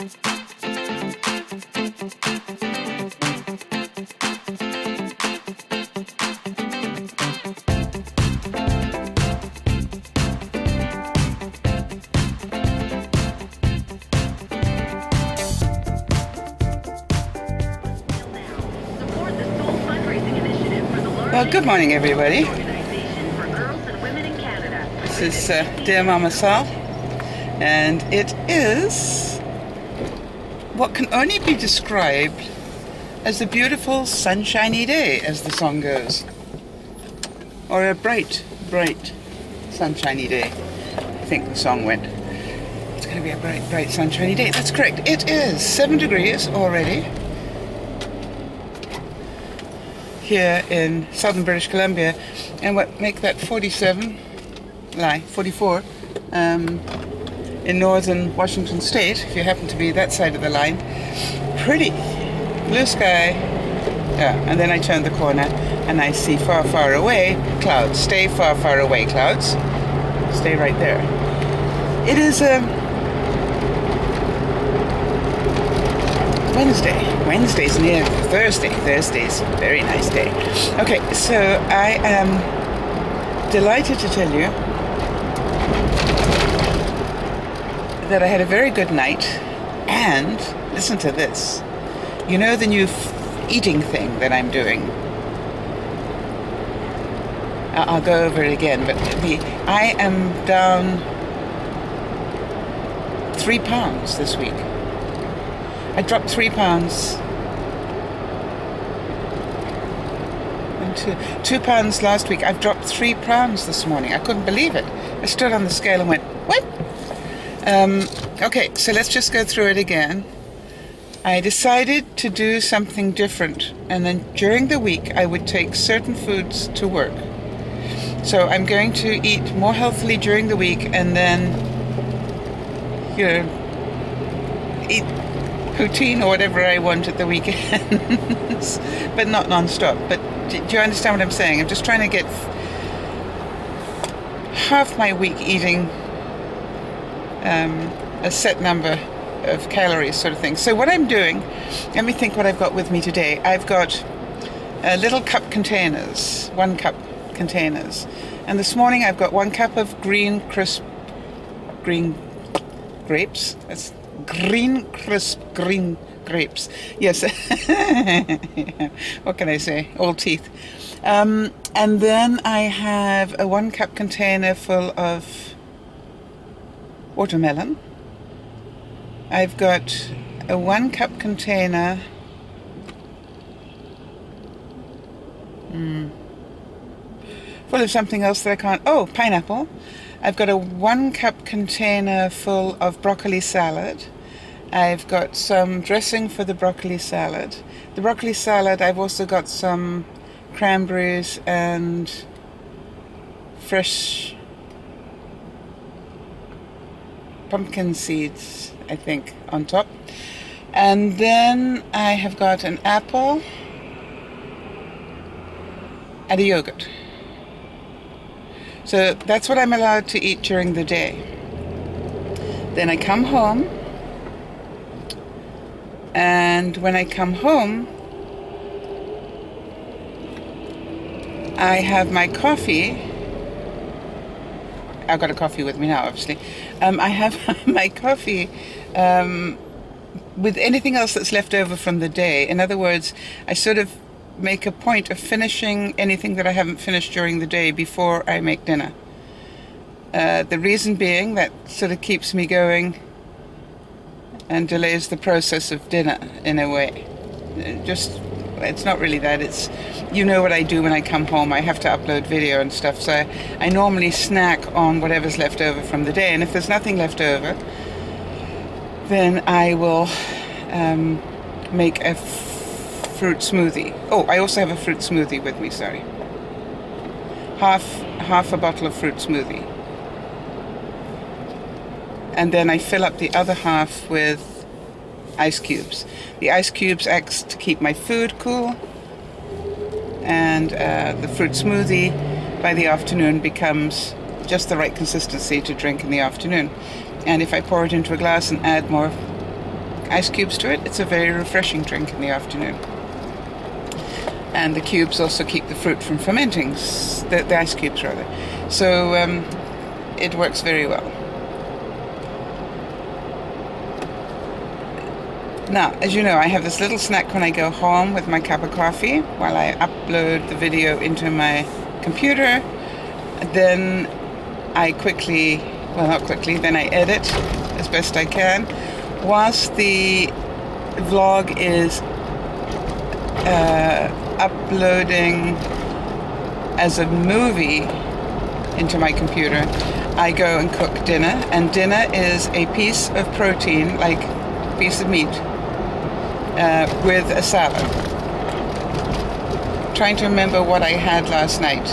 Well, good morning, everybody. This is DearMamaSal, and it is what can only be described as a beautiful sunshiny day, as the song goes, or a bright, bright sunshiny day. I think the song went. It's going to be a bright, bright sunshiny day. That's correct. It is 7 degrees already here in southern British Columbia, and what make that 44 in northern Washington State, if you happen to be that side of the line. Pretty blue sky. Yeah, and then I turn the corner and I see far, far away clouds. Stay far, far away, clouds. Stay right there. It is Wednesday's near Thursday. Thursday's a very nice day. Okay, so I am delighted to tell you that I had a very good night, and listen to this. You know the new eating thing that I'm doing? I'll go over it again, but I am down 3 pounds this week. I dropped 3 pounds. 2 pounds last week. I've dropped 3 pounds this morning. I couldn't believe it. I stood on the scale and went, what? Okay, so let's just go through it again. I decided to do something different, and then during the week I would take certain foods to work. So I'm going to eat more healthily during the week, and then, you know, eat poutine or whatever I want at the weekends, but not non-stop. But do you understand what I'm saying? I'm just trying to get half my week eating a set number of calories, sort of thing. So what I'm doing, let me think what I've got with me today. I've got little cup containers, 1 cup containers, and this morning I've got 1 cup of crisp green grapes. That's crisp green grapes. Yes. What can I say? Old teeth. And then I have a 1 cup container full of watermelon. I've got a 1 cup container full of something else that I can't. Oh, pineapple. I've got a 1 cup container full of broccoli salad. I've got some dressing for the broccoli salad. The broccoli salad, I've also got some cranberries and fresh pumpkin seeds, I think, on top. And then I have got an apple and a yogurt. So that's what I'm allowed to eat during the day. Then I come home, and when I come home, I have my coffee. I've got a coffee with me now, obviously. I have my coffee with anything else that's left over from the day. In other words, I sort of make a point of finishing anything that I haven't finished during the day before I make dinner. The reason being that sort of keeps me going and delays the process of dinner in a way. It's not really that, it's, you know what I do when I come home. I have to upload video and stuff, so I normally snack on whatever's left over from the day, and if there's nothing left over, then I will make a fruit smoothie. Oh, I also have a fruit smoothie with me, sorry. Half a bottle of fruit smoothie. And then I fill up the other half with ice cubes. The ice cubes act to keep my food cool, and the fruit smoothie by the afternoon becomes just the right consistency to drink in the afternoon. And if I pour it into a glass and add more ice cubes to it. It's a very refreshing drink in the afternoon. And the cubes also keep the fruit from fermenting, the ice cubes rather. So it works very well. Now, as you know, I have this little snack when I go home with my cup of coffee while I upload the video into my computer. Then I quickly, well not quickly, then I edit as best I can. Whilst the vlog is uploading as a movie into my computer, I go and cook dinner. And dinner is a piece of protein, like a piece of meat, with a salad. Trying to remember what I had last night.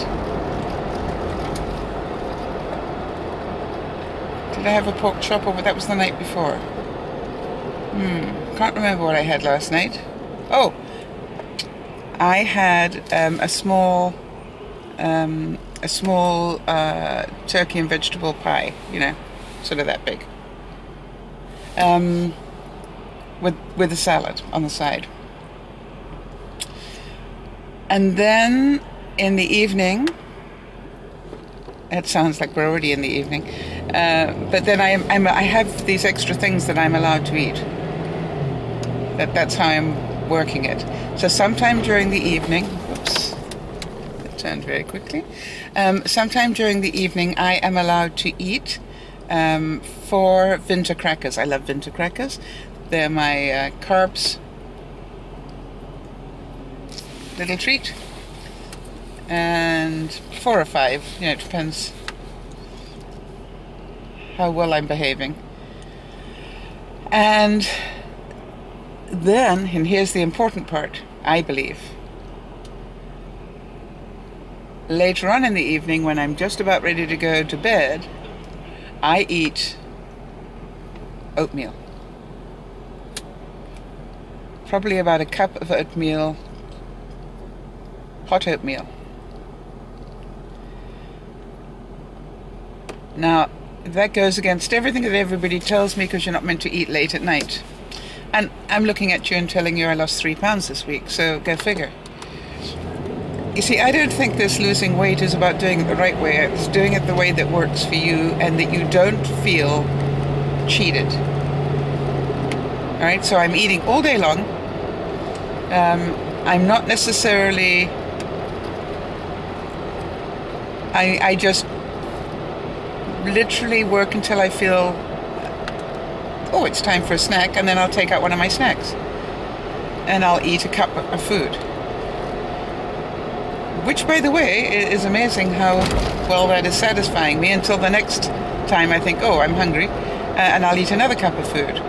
Did I have a pork chop, or that was the night before? Can't remember what I had last night. Oh, I had a small turkey and vegetable pie, you know, sort of that big. With a salad on the side. And then in the evening, it sounds like we're already in the evening, but then I have these extra things that I'm allowed to eat. That's how I'm working it. So sometime during the evening, whoops, it turned very quickly. Sometime during the evening, I am allowed to eat 4 winter crackers. I love winter crackers. They're my carbs little treat. And 4 or 5, you know, it depends how well I'm behaving. And then, and here's the important part, I believe, later on in the evening when I'm just about ready to go to bed, I eat oatmeal. Probably about a cup of oatmeal, hot oatmeal. Now, that goes against everything that everybody tells me, because you're not meant to eat late at night. And I'm looking at you and telling you I lost 3 pounds this week, so go figure. You see, I don't think this losing weight is about doing it the right way. It's doing it the way that works for you and that you don't feel cheated. Alright, so I'm eating all day long. I'm not necessarily... I just literally work until I feel, oh, it's time for a snack, and then I'll take out one of my snacks. And I'll eat a cup of food. Which, by the way, is amazing how well that is satisfying me until the next time I think, oh, I'm hungry, and I'll eat another cup of food.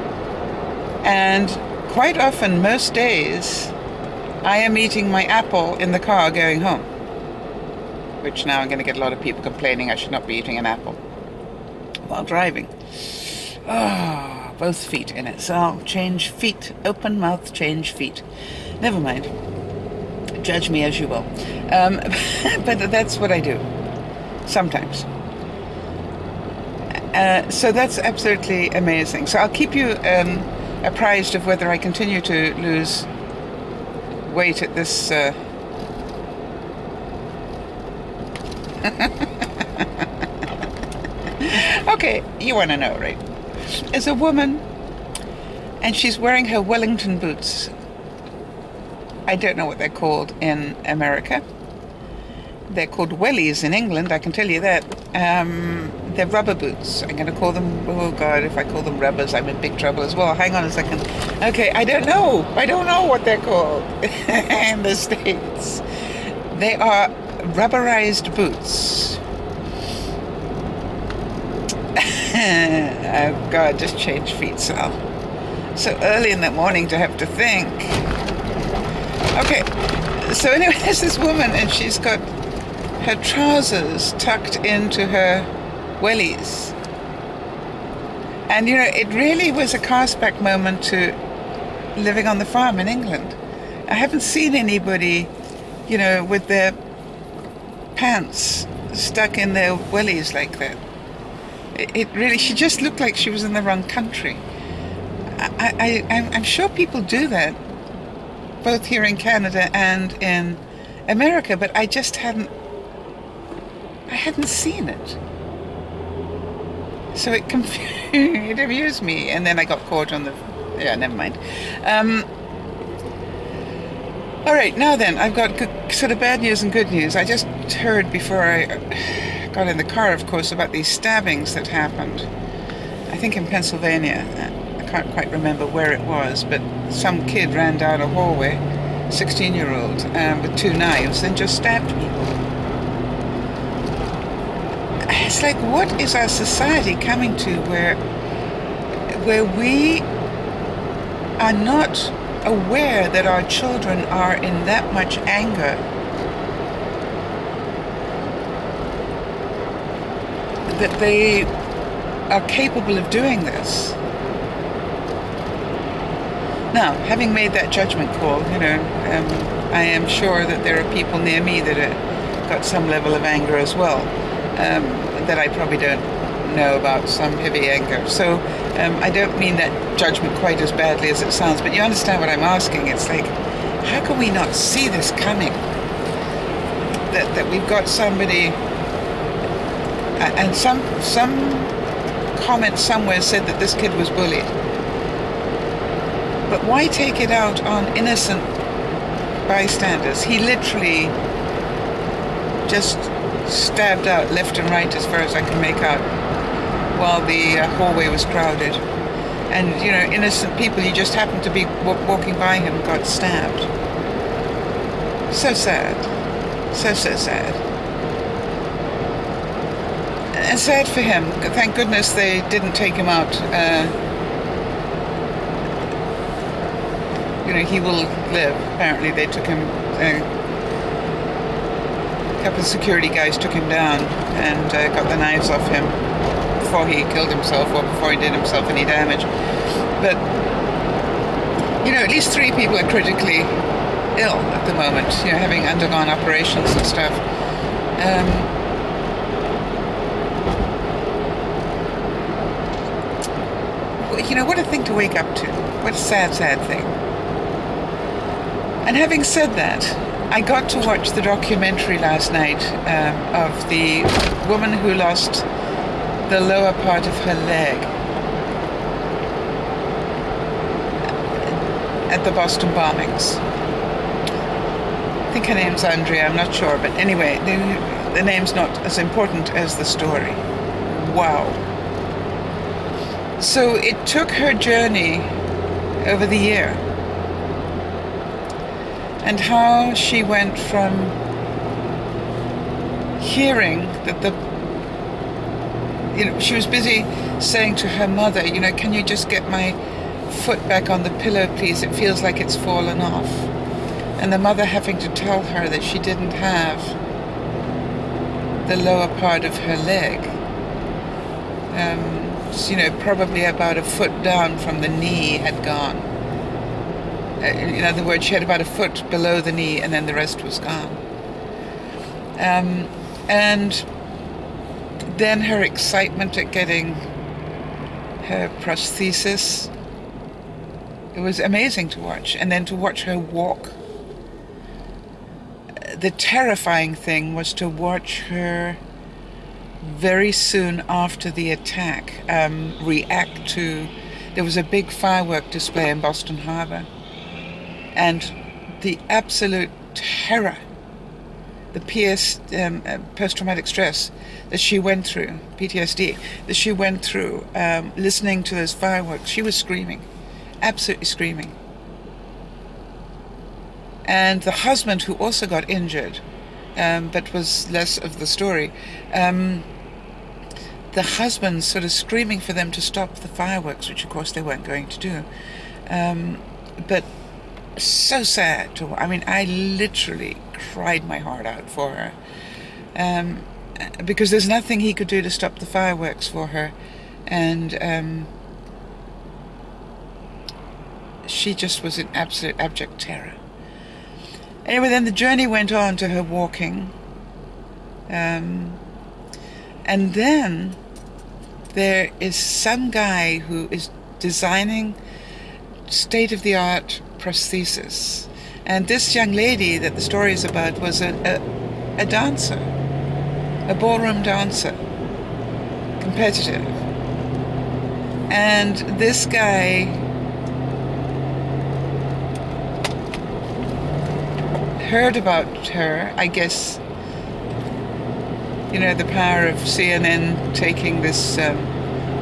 And quite often, most days, I am eating my apple in the car going home. Which now I'm going to get a lot of people complaining I should not be eating an apple while driving. Oh, both feet in it. So I'll change feet. Open mouth, change feet. Never mind. Judge me as you will. But that's what I do. Sometimes. So that's absolutely amazing. So I'll keep you apprised of whether I continue to lose weight at this... Okay, you want to know, right? There's a woman, and she's wearing her Wellington boots. I don't know what they're called in America. They're called wellies in England, I can tell you that. They're rubber boots. I'm going to call them, oh God, if I call them rubbers, I'm in big trouble as well. Hang on a second. Okay, I don't know what they're called in the States. They are rubberized boots. Oh God, just change feet, Sal. So early in the morning to have to think. Okay, so anyway, there's this woman, and she's got her trousers tucked into her wellies. And you know, it really was a cast-back moment to living on the farm in England. I haven't seen anybody, you know, with their pants stuck in their wellies like that. It really, she just looked like she was in the wrong country. I'm sure people do that, both here in Canada and in America, but I just hadn't seen it. So it it amused me, and then I got caught on the... Yeah, never mind. All right, now then, I've got sort of bad news and good news. I just heard before I got in the car, of course, about these stabbings that happened. I think in Pennsylvania. I can't quite remember where it was, but some kid ran down a hallway, 16-year-old, with 2 knives and just stabbed people. It's like, what is our society coming to where we are not aware that our children are in that much anger, that they are capable of doing this. Now, having made that judgment call, you know, I am sure that there are people near me that have got some level of anger as well, that I probably don't know about, some heavy anger. So I don't mean that judgment quite as badly as it sounds, but you understand what I'm asking. It's like, how can we not see this coming? That we've got somebody, and some comment somewhere said that this kid was bullied. But why take it out on innocent bystanders? He literally just stabbed out left and right, as far as I can make out, while the hallway was crowded. And, you know, innocent people, you just happened to be walking by him, got stabbed. So sad. So sad. And sad for him. Thank goodness they didn't take him out. You know, he will live. Apparently they took him... A couple of security guys took him down and got the knives off him before he killed himself, or before he did himself any damage. But, you know, at least 3 people are critically ill at the moment, you know, having undergone operations and stuff. You know, what a thing to wake up to. What a sad, sad thing. And having said that, I got to watch the documentary last night of the woman who lost the lower part of her leg at the Boston bombings. I think her name's Andrea, I'm not sure, but anyway, the name's not as important as the story. Wow. So it took her journey over the year, and how she went from hearing that you know, she was busy saying to her mother, you know, can you just get my foot back on the pillow, please? It feels like it's fallen off. And the mother having to tell her that she didn't have the lower part of her leg. You know, probably about a foot down from the knee had gone. In other words, she had about a foot below the knee, and then the rest was gone. And then her excitement at getting her prosthesis, it was amazing to watch. And then to watch her walk. The terrifying thing was to watch her very soon after the attack react to... There was a big firework display in Boston Harbor. And the absolute terror, the post-traumatic stress that she went through, PTSD, that she went through listening to those fireworks, she was screaming, absolutely screaming. And the husband, who also got injured, but was less of the story, the husband sort of screaming for them to stop the fireworks, which of course they weren't going to do. But so sad to... I mean, I literally cried my heart out for her, because there's nothing he could do to stop the fireworks for her, and she just was in absolute abject terror. Anyway, then the journey went on to her walking, and then there is some guy who is designing state-of-the-art prosthesis. And this young lady that the story is about was a dancer, a ballroom dancer, competitive. And this guy heard about her, I guess, you know, the power of CNN taking this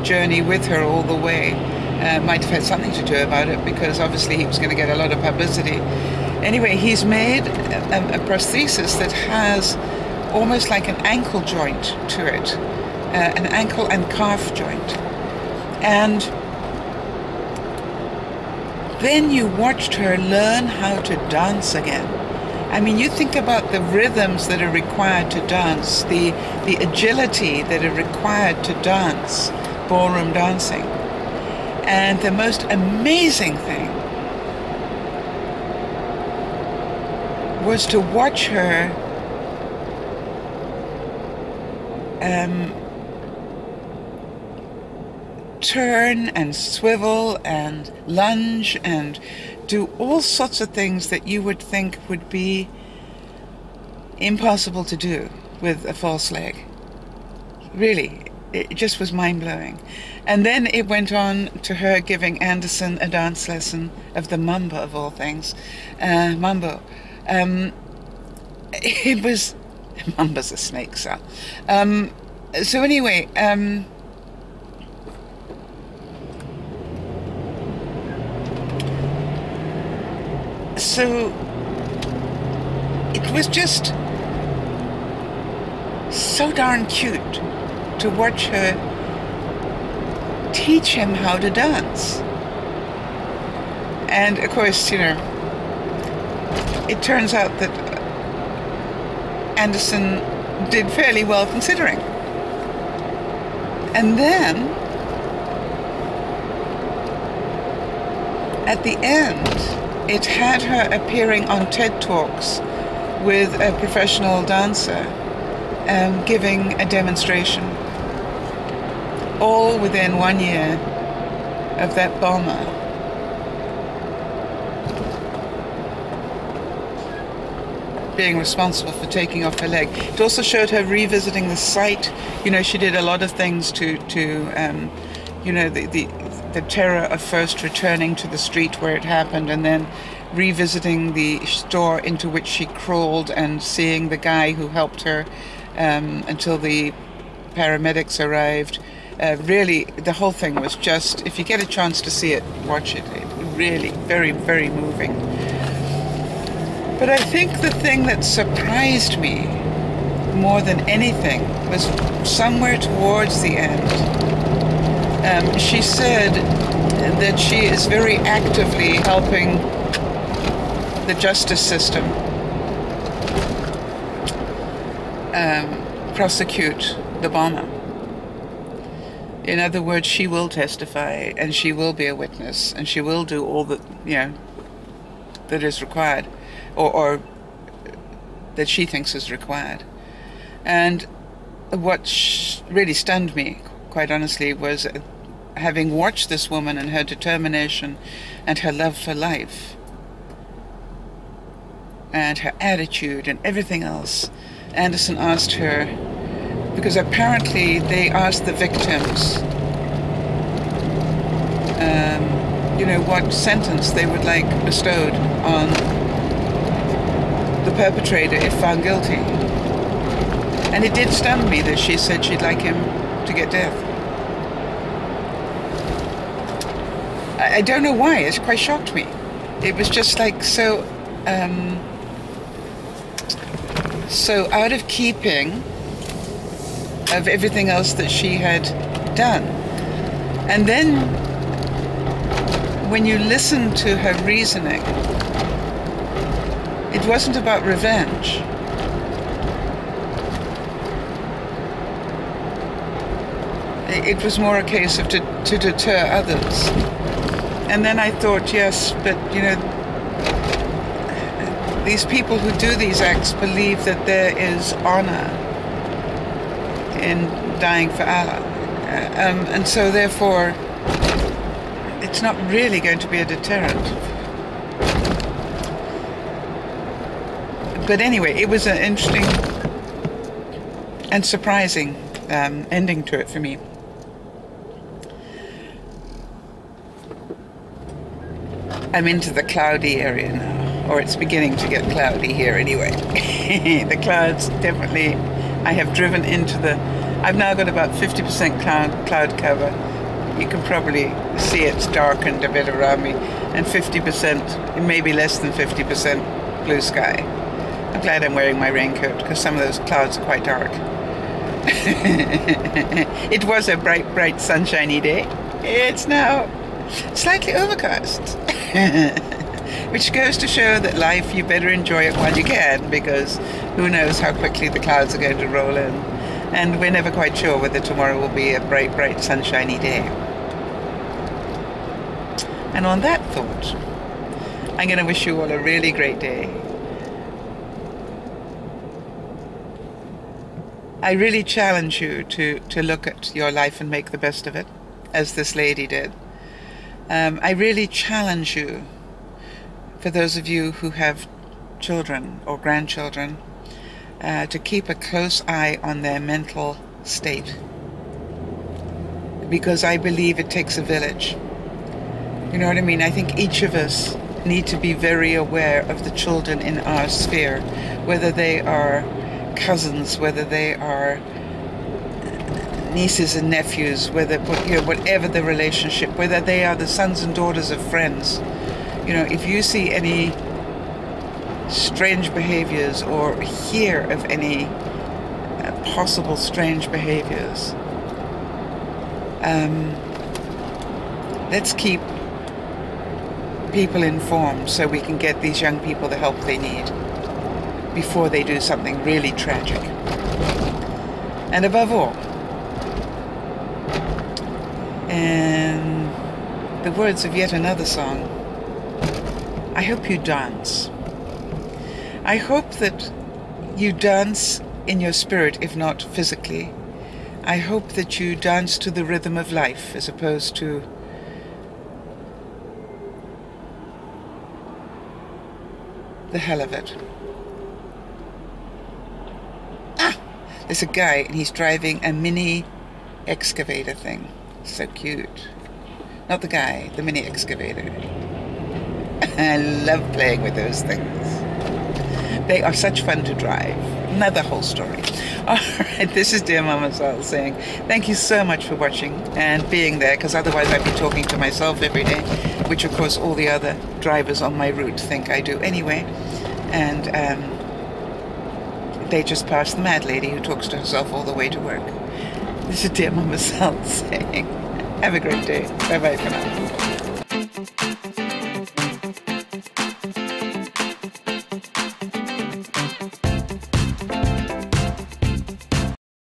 journey with her all the way might have had something to do about it, because obviously he was going to get a lot of publicity. Anyway, he's made a prosthesis that has almost like an ankle joint to it, an ankle and calf joint. And then you watched her learn how to dance again. I mean, you think about the rhythms that are required to dance, the agility that are required to dance, ballroom dancing. And the most amazing thing was to watch her turn and swivel and lunge and do all sorts of things that you would think would be impossible to do with a false leg. Really, it just was mind-blowing. And then it went on to her giving Anderson a dance lesson of the mambo, of all things. Mambo. It was... Mambo's a snake, so. So anyway... So it was just so darn cute to watch her teach him how to dance. And of course, you know, it turns out that Anderson did fairly well considering. And then at the end, it had her appearing on TED Talks with a professional dancer, giving a demonstration, all within 1 year of that bomber. Being responsible for taking off her leg. It also showed her revisiting the site. You know, she did a lot of things to you know, the terror of first returning to the street where it happened, and then revisiting the store into which she crawled and seeing the guy who helped her until the paramedics arrived. Really, the whole thing was just, if you get a chance to see it, watch it. It really, very, very moving. But I think the thing that surprised me more than anything was somewhere towards the end. She said that she is very actively helping the justice system prosecute the bomber. In other words, she will testify, and she will be a witness, and she will do all that, you know, that is required, or that she thinks is required. And what really stunned me, quite honestly, was having watched this woman and her determination and her love for life and her attitude and everything else. Anderson asked her, because apparently they asked the victims, you know, what sentence they would like bestowed on the perpetrator if found guilty. And it did stun me that she said she'd like him to get death. I don't know why, it quite shocked me. It was just like so out of keeping of everything else that she had done. And then when you listen to her reasoning, it wasn't about revenge. It was more a case of to deter others. And then I thought, yes, but you know, these people who do these acts believe that there is honor in dying for Allah. And so therefore, it's not really going to be a deterrent. But anyway, it was an interesting and surprising ending to it for me. I'm into the cloudy area now, or it's beginning to get cloudy here anyway. The clouds definitely, I have driven into I've now got about 50% cloud cover. You can probably see it's darkened a bit around me, and 50%, maybe less than 50% blue sky. I'm glad I'm wearing my raincoat because some of those clouds are quite dark. It was a bright sunshiny day. It's now slightly overcast. Which goes to show that life, you better enjoy it while you can, because who knows how quickly the clouds are going to roll in. And we're never quite sure whether tomorrow will be a bright sunshiny day. And on that thought, I'm going to wish you all a really great day. I really challenge you to look at your life and make the best of it, as this lady did. I really challenge you, for those of you who have children or grandchildren, to keep a close eye on their mental state. Because I believe it takes a village. You know what I mean? I think each of us need to be very aware of the children in our sphere, whether they are cousins, whether they are nieces and nephews, whether, you know, whatever the relationship, whether they are the sons and daughters of friends. You know, if you see any strange behaviors or hear of any possible strange behaviors, let's keep people informed so we can get these young people the help they need before they do something really tragic. And above all, in the words of yet another song, I hope you dance. I hope that you dance in your spirit, if not physically. I hope that you dance to the rhythm of life as opposed to the hell of it. There's a guy and he's driving a mini excavator thing. So cute. Not the guy, the mini excavator. I love playing with those things. They are such fun to drive. Another whole story. Alright, this is DearMamaSal saying thank you so much for watching and being there, because otherwise I'd be talking to myself every day, which of course all the other drivers on my route think I do anyway. And they just passed the mad lady who talks to herself all the way to work. This is DearMamaSal saying have a great day. Bye bye for now.